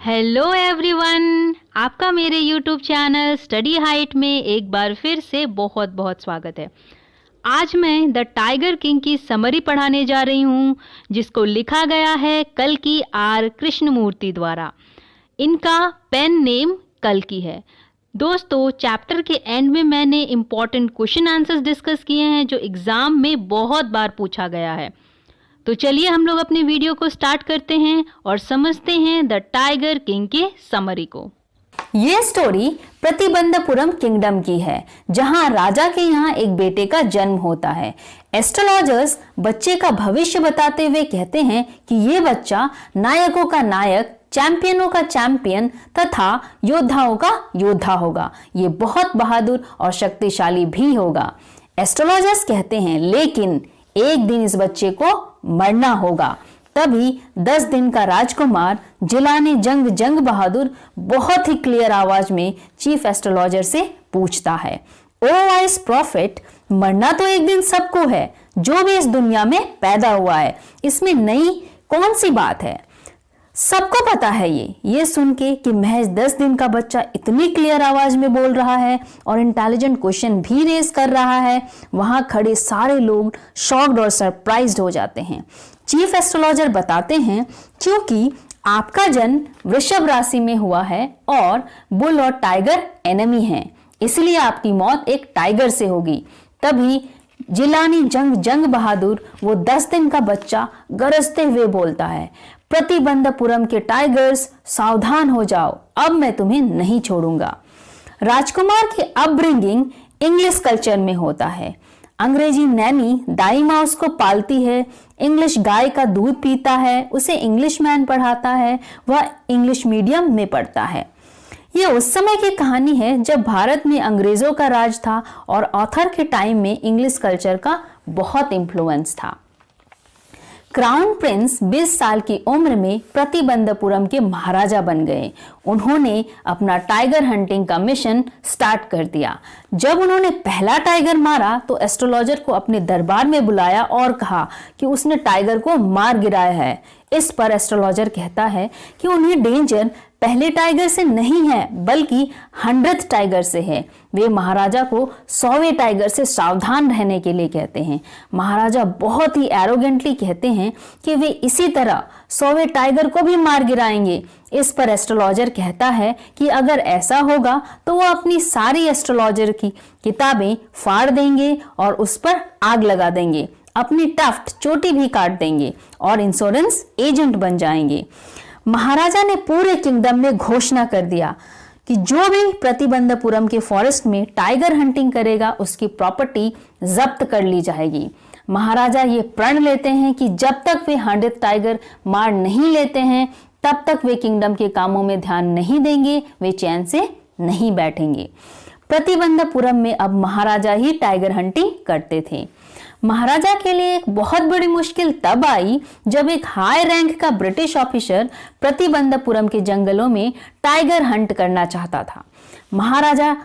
Hello everyone, आपका मेरे YouTube channel study height में एक बार फिर से बहुत बहुत स्वागत है। आज मैं द टाइगर किंग की समरी पढ़ाने जा रही हूँ, जिसको लिखा गया है कल्कि आर कृष्णमूर्ति द्वारा। इनका पेन नेम कल्कि है। दोस्तों, चैप्टर के एंड में मैंने इम्पॉर्टेंट क्वेश्चन आंसर्स डिस्कस किए हैं जो एग्ज़ाम में बहुत बार पूछा गया है। तो चलिए हम लोग अपने वीडियो को स्टार्ट करते हैं और समझते हैं द टाइगर किंग के समरी को। ये स्टोरी प्रतिबंधपुरम किंगडम की है, जहां राजा के यहाँ एक बेटे का जन्म होता है। एस्ट्रोलॉजर्स बच्चे का भविष्य बताते हुए कहते हैं कि ये बच्चा नायकों का नायक, चैंपियनों का चैंपियन तथा योद्धाओं का योद्धा होगा। ये बहुत बहादुर और शक्तिशाली भी होगा। एस्ट्रोलॉजर्स कहते हैं लेकिन एक दिन इस बच्चे को मरना होगा। तभी 10 दिन का राजकुमार जिलानी जंग बहादुर बहुत ही क्लियर आवाज में चीफ एस्ट्रोलॉजर से पूछता है, ओ वाइस प्रॉफिट, मरना तो एक दिन सबको है, जो भी इस दुनिया में पैदा हुआ है। इसमें नई कौन सी बात है? सबको पता है ये सुन के कि महज 10 दिन का बच्चा इतनी क्लियर आवाज में बोल रहा है और इंटेलिजेंट क्वेश्चन भी रेज कर रहा है, वहां खड़े सारे लोग शॉक्ड और सरप्राइज्ड हो जाते हैं। चीफ एस्ट्रोलॉजर बताते हैं क्योंकि आपका जन्म वृषभ राशि में हुआ है और बुल और टाइगर एनिमी हैं, इसलिए आपकी मौत एक टाइगर से होगी। तभी जिलानी जंग बहादुर, वो 10 दिन का बच्चा, गरजते हुए बोलता है, प्रतिबंधपुरम के टाइगर्स सावधान हो जाओ, अब मैं तुम्हें नहीं छोड़ूंगा। राजकुमार की अपब्रिंगिंग इंग्लिश कल्चर में होता है। अंग्रेजी नैनी दाई माँ उसको पालती है, इंग्लिश गाय का दूध पीता है, उसे इंग्लिश मैन पढ़ाता है, वह इंग्लिश मीडियम में पढ़ता है। यह उस समय की कहानी है जब भारत में अंग्रेजों का राज था और ऑथर के टाइम में इंग्लिश कल्चर का बहुत इन्फ्लुएंस था। क्राउन प्रिंस 20 साल की उम्र में प्रतिबंधपुरम के महाराजा बन गए। उन्होंने अपना टाइगर हंटिंग का मिशन स्टार्ट कर दिया। जब उन्होंने पहला टाइगर मारा तो एस्ट्रोलॉजर को अपने दरबार में बुलाया और कहा कि उसने टाइगर को मार गिराया है। इस पर एस्ट्रोलॉजर कहता है कि उन्हें डेंजर पहले टाइगर से नहीं है बल्कि 100th टाइगर से है। वे महाराजा को 100वें टाइगर से सावधान रहने के लिए कहते हैं। महाराजा बहुत ही एरोगेंटली कहते हैं कि वे इसी तरह 100वें टाइगर को भी मार गिराएंगे। इस पर एस्ट्रोलॉजर कहता है कि अगर ऐसा होगा तो वो अपनी सारी एस्ट्रोलॉजर की किताबें फाड़ देंगे और उस पर आग लगा देंगे, अपनी टफ्ट चोटी भी काट देंगे और इंश्योरेंस एजेंट बन जाएंगे। महाराजा ने पूरे किंगडम में घोषणा कर दिया कि जो भी प्रतिबंधपुरम के फॉरेस्ट में टाइगर हंटिंग करेगा उसकी प्रॉपर्टी जब्त कर ली जाएगी। महाराजा ये प्रण लेते हैं कि जब तक वे 100th टाइगर मार नहीं लेते हैं तब तक वे किंगडम के कामों में ध्यान नहीं देंगे, वे चैन से नहीं बैठेंगे। प्रतिबंधपुरम में अब महाराजा ही टाइगर हंटिंग करते थे। महाराजा के लिए एक बहुत बड़ी मुश्किल तब आई जब एक हाई रैंक का ब्रिटिश ऑफिसर प्रतिबंधपुरम के जंगलों में टाइगर हंट करना चाहता था। महाराजा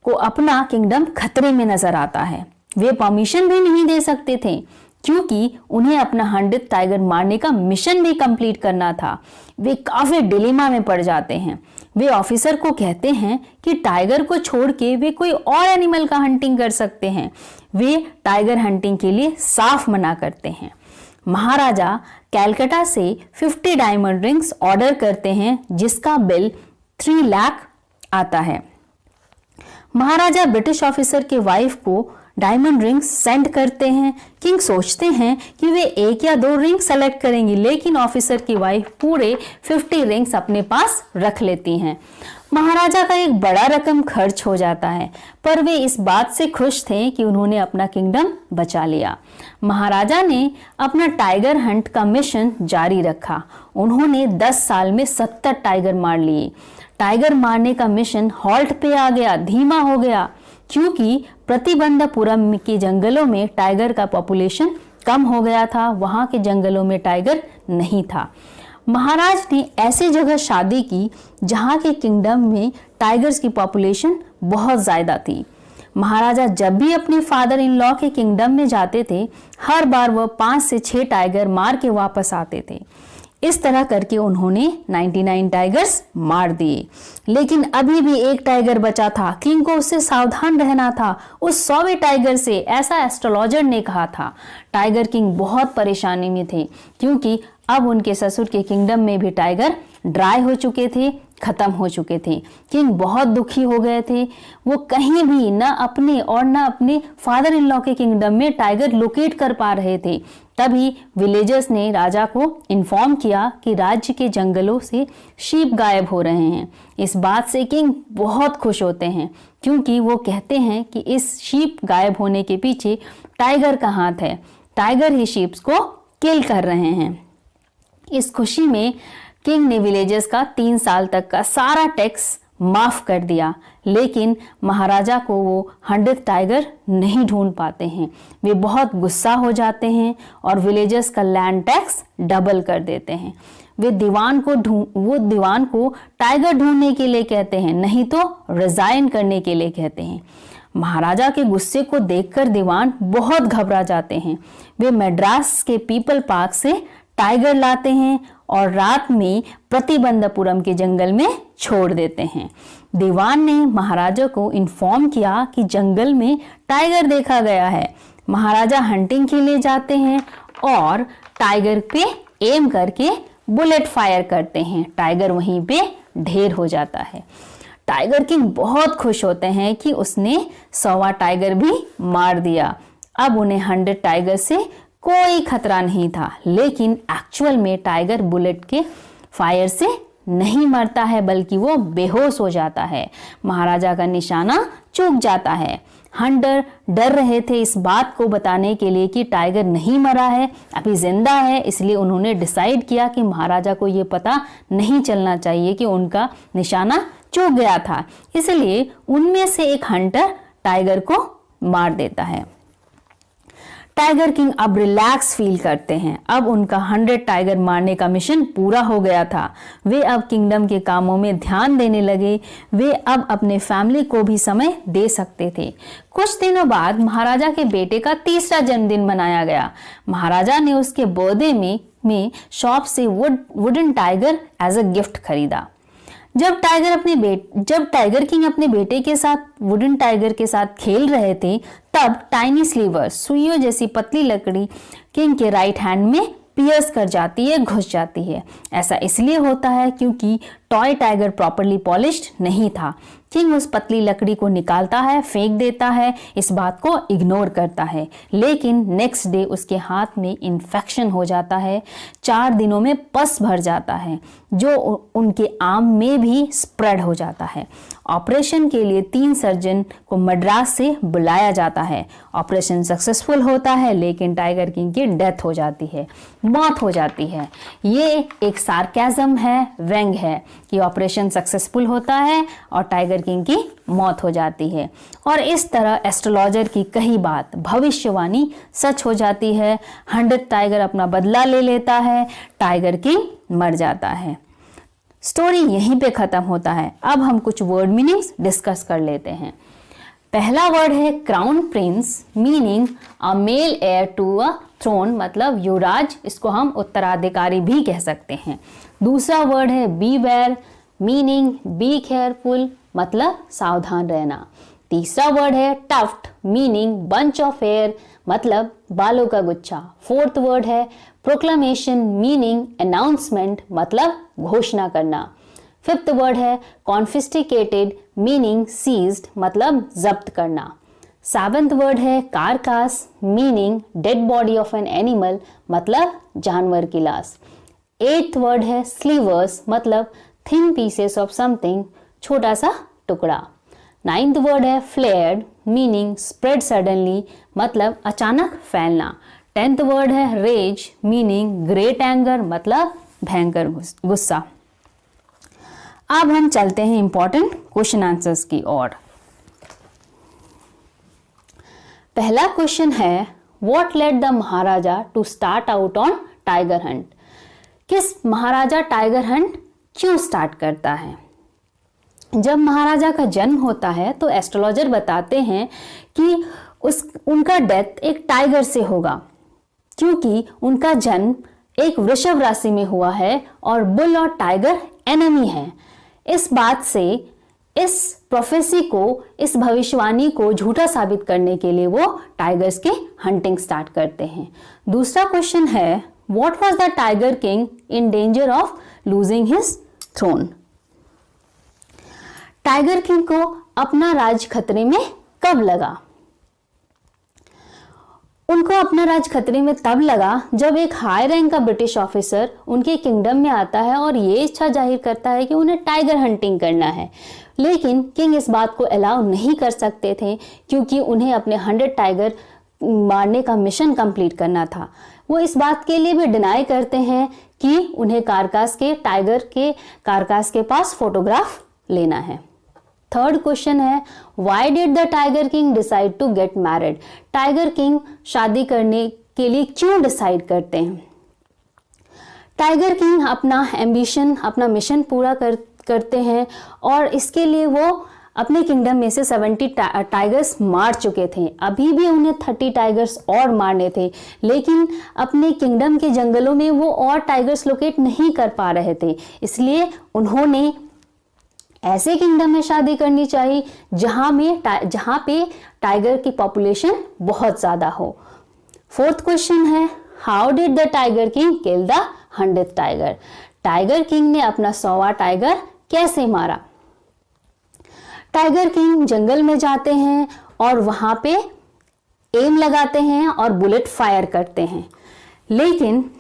को अपना किंगडम खतरे में नजर आता है। वे परमिशन भी नहीं दे सकते थे क्योंकि उन्हें अपना 100th टाइगर मारने का मिशन भी कंप्लीट करना था। वे काफी डिलेमा में पड़ जाते हैं। वे ऑफिसर को कहते हैं कि टाइगर को छोड़ के वे कोई और एनिमल का हंटिंग कर सकते हैं। वे टाइगर हंटिंग के लिए साफ मना करते हैं। महाराजा कैलकाटा से 50 डायमंड रिंग्स ऑर्डर करते हैं, जिसका बिल 3 लाख आता है। महाराजा ब्रिटिश ऑफिसर के वाइफ को डायमंड रिंग्स सेंड करते हैं। किंग सोचते हैं कि वे 1 या 2 रिंग सेलेक्ट करेंगी, लेकिन ऑफिसर की वाइफ पूरे 50 रिंग्स अपने पास रख लेती हैं। महाराजा का एक बड़ा रकम खर्च हो जाता है, पर वे इस बात से खुश थे कि उन्होंने अपना किंगडम बचा लिया। महाराजा ने अपना टाइगर हंट का मिशन जारी रखा। उन्होंने 10 साल में 70 टाइगर मार लिए। टाइगर मारने का मिशन हॉल्ट पे आ गया, धीमा हो गया, क्योंकि प्रतिबंधपुरम के जंगलों में टाइगर का पॉपुलेशन कम हो गया था। वहां के जंगलों में टाइगर नहीं था। महाराज ने ऐसी जगह शादी की जहां के किंगडम में टाइगर्स की पॉपुलेशन बहुत ज्यादा थी। महाराजा जब भी अपने फादर इन लॉ के किंगडम में जाते थे, हर बार वह 5 से 6 टाइगर मार के वापस आते थे। इस तरह करके उन्होंने 99 टाइगर्स मार दिए, लेकिन अभी भी एक टाइगर बचा था। किंग को उससे सावधान रहना था, उस 100वें टाइगर से, ऐसा एस्ट्रोलॉजर ने कहा था। टाइगर किंग बहुत परेशानी में थे क्योंकि अब उनके ससुर के किंगडम में भी टाइगर ड्राई हो चुके थे, खत्म हो चुके थे। किंग बहुत दुखी हो गए थे। वो कहीं भी ना अपने और ना अपने फादर इन लॉ के किंगडम में टाइगर लोकेट कर पा रहे थे। तभी विलेजर्स ने राजा को इन्फॉर्म किया कि राज्य के जंगलों से शीप गायब हो रहे हैं। इस बात से किंग बहुत खुश होते हैं क्योंकि वो कहते हैं कि इस शीप गायब होने के पीछे टाइगर का हाथ है। टाइगर ही शीप्स को किल कर रहे हैं। इस खुशी में किंग ने विलेजर्स का 3 साल तक का सारा टैक्स माफ कर दिया, लेकिन महाराजा को वो 100th टाइगर नहीं ढूंढ पाते हैं। वे बहुत गुस्सा हो जाते हैं और विलेजर्स का लैंड टैक्स डबल कर देते हैं। वो दीवान को टाइगर ढूंढने के लिए कहते हैं, नहीं तो रिजाइन करने के लिए कहते हैं। महाराजा के गुस्से को देखकर दीवान बहुत घबरा जाते हैं। वे मद्रास के पीपल पार्क से टाइगर लाते हैं और रात में प्रतिबंधपुरम के जंगल में छोड़ देते हैं। दीवान ने महाराजा को इन्फॉर्म किया कि जंगल में टाइगर देखा गया है। महाराजा हंटिंग के लिए जाते हैं और टाइगर पे एम करके बुलेट फायर करते हैं। टाइगर वहीं पे ढेर हो जाता है। टाइगर किंग बहुत खुश होते हैं कि उसने 100वां टाइगर भी मार दिया। अब उन्हें 100 टाइगर से कोई खतरा नहीं था, लेकिन एक्चुअल में टाइगर बुलेट के फायर से नहीं मरता है, बल्कि वो बेहोश हो जाता है। महाराजा का निशाना चूक जाता है। हंटर डर रहे थे इस बात को बताने के लिए कि टाइगर नहीं मरा है, अभी जिंदा है। इसलिए उन्होंने डिसाइड किया कि महाराजा को ये पता नहीं चलना चाहिए कि उनका निशाना चूक गया था। इसलिए उनमें से एक हंटर टाइगर को मार देता है। टाइगर किंग अब रिलैक्स फील करते हैं। अब उनका 100 टाइगर मारने का मिशन पूरा हो गया था। वे अब किंगडम के कामों में ध्यान देने लगे। वे अब अपने फैमिली को भी समय दे सकते थे। कुछ दिनों बाद महाराजा के बेटे का 3रा जन्मदिन मनाया गया। महाराजा ने उसके बर्थडे में शॉप से wooden tiger as a gift खरीदा। जब टाइगर किंग अपने बेटे के साथ वुडन टाइगर के साथ खेल रहे थे, तब टाइनी स्लीवर, सुइयों जैसी पतली लकड़ी किंग के राइट हैंड में पियर्स कर जाती है, घुस जाती है। ऐसा इसलिए होता है क्योंकि टॉय टाइगर प्रॉपर्ली पॉलिश्ड नहीं था। किंग उस पतली लकड़ी को निकालता है, फेंक देता है, इस बात को इग्नोर करता है। लेकिन नेक्स्ट डे उसके हाथ में इन्फेक्शन हो जाता है। 4 दिनों में पस भर जाता है, जो उनके आर्म में भी स्प्रेड हो जाता है। ऑपरेशन के लिए 3 सर्जन को मद्रास से बुलाया जाता है। ऑपरेशन सक्सेसफुल होता है, लेकिन टाइगर किंग की डेथ हो जाती है, मौत हो जाती है। ये एक सार्केज्म है, व्यंग है कि ऑपरेशन सक्सेसफुल होता है और टाइगर किंग की मौत हो जाती है। और इस तरह एस्ट्रोलॉजर की कही बात, भविष्यवाणी सच हो जाती है। 100 टाइगर अपना बदला ले लेता है, टाइगर किंग मर जाता है। स्टोरी यहीं पे खत्म होता है। अब हम कुछ वर्ड मीनिंग्स डिस्कस कर लेते हैं। पहला वर्ड है crown prince, meaning a male heir to a throne, मतलब युवराज। इसको हम उत्तराधिकारी भी कह सकते हैं। दूसरा वर्ड है बीवेयर, मीनिंग बी केयरफुल, मतलब सावधान रहना। तीसरा वर्ड है tuft, meaning bunch of hair, मतलब बालों का गुच्छा। फोर्थ वर्ड है प्रोक्लेमेशन, मीनिंग अनाउंसमेंट, मतलब घोषणा करना। फिफ्थ वर्ड है कॉन्फिस्टिकेटेड, मीनिंग सीज्ड, मतलब जब्त करना। 7th वर्ड है कारकास, meaning dead body of an animal, मतलब जानवर की लाश। 8th वर्ड है स्लीवर्स, मतलब थिन पीसेस ऑफ समथिंग, छोटा सा टुकड़ा। 9th वर्ड है फ्लेयर्ड, मीनिंग स्प्रेड सडनली, मतलब अचानक फैलना। 10th वर्ड है रेज, मीनिंग ग्रेट एंगर, मतलब भयंकर गुस्सा। अब हम चलते हैं इंपॉर्टेंट क्वेश्चन आंसर्स की ओर। पहला क्वेश्चन है what led the maharaja to start out on tiger hunt. किस महाराजा टाइगर हंट क्यों स्टार्ट करता है? जब महाराजा का जन्म होता है तो एस्ट्रोलॉजर बताते हैं कि उनका डेथ एक टाइगर से होगा, क्योंकि उनका जन्म एक वृषभ राशि में हुआ है और बुल और टाइगर एनिमी हैं। इस बात से इस प्रोफेसी को, इस भविष्यवाणी को झूठा साबित करने के लिए वो टाइगर्स की हंटिंग स्टार्ट करते हैं। दूसरा क्वेश्चन है, what was the tiger king in danger of losing his throne? Tiger king को अपना राज खतरे में कब लगा? उनको अपना राज खतरे में तब लगा जब एक हाई रैंक का ब्रिटिश ऑफिसर उनके किंगडम में आता है और ये इच्छा जाहिर करता है कि उन्हें टाइगर हंटिंग करना है। लेकिन किंग इस बात को अलाउ नहीं कर सकते थे क्योंकि उन्हें अपने 100 टाइगर मारने का मिशन कंप्लीट करना था। वो इस बात के लिए भी डिनाई करते हैं कि उन्हें कारकास के, टाइगर के कारकास के पास फोटोग्राफ लेना है। थर्ड क्वेश्चन है, why did the tiger king decide to get married? Tiger king शादी करने के लिए क्यों डिसाइड करते हैं? टाइगर किंग अपना एम्बिशन, अपना मिशन पूरा करते हैं और इसके लिए वो अपने किंगडम में से 70 टाइगर्स मार चुके थे। अभी भी उन्हें 30 टाइगर्स और मारने थे, लेकिन अपने किंगडम के जंगलों में वो और टाइगर्स लोकेट नहीं कर पा रहे थे। इसलिए उन्होंने ऐसे किंगडम में शादी करनी चाहिए जहां पे टाइगर की पॉपुलेशन बहुत ज्यादा हो। फोर्थ क्वेश्चन है, how did the tiger king kill the 100th tiger? Tiger king ने अपना 100वां टाइगर कैसे मारा? टाइगर किंग जंगल में जाते हैं और वहां पे एम लगाते हैं और बुलेट फायर करते हैं, लेकिन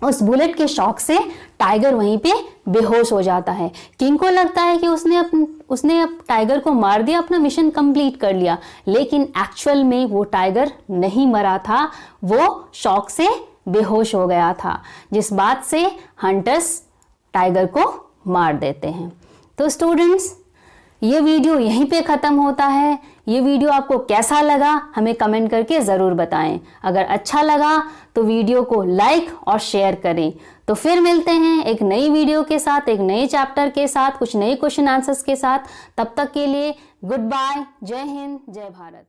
उस बुलेट के शॉक से टाइगर वहीं पे बेहोश हो जाता है। किंग को लगता है कि उसने अब टाइगर को मार दिया, अपना मिशन कंप्लीट कर लिया, लेकिन एक्चुअल में वो टाइगर नहीं मरा था, वो शॉक से बेहोश हो गया था, जिस बात से हंटर्स टाइगर को मार देते हैं। तो स्टूडेंट्स, ये वीडियो यहीं पे ख़त्म होता है। ये वीडियो आपको कैसा लगा हमें कमेंट करके ज़रूर बताएं। अगर अच्छा लगा तो वीडियो को लाइक और शेयर करें। तो फिर मिलते हैं एक नई वीडियो के साथ, एक नए चैप्टर के साथ, कुछ नए क्वेश्चन आंसर्स के साथ। तब तक के लिए गुड बाय, जय हिंद, जय भारत।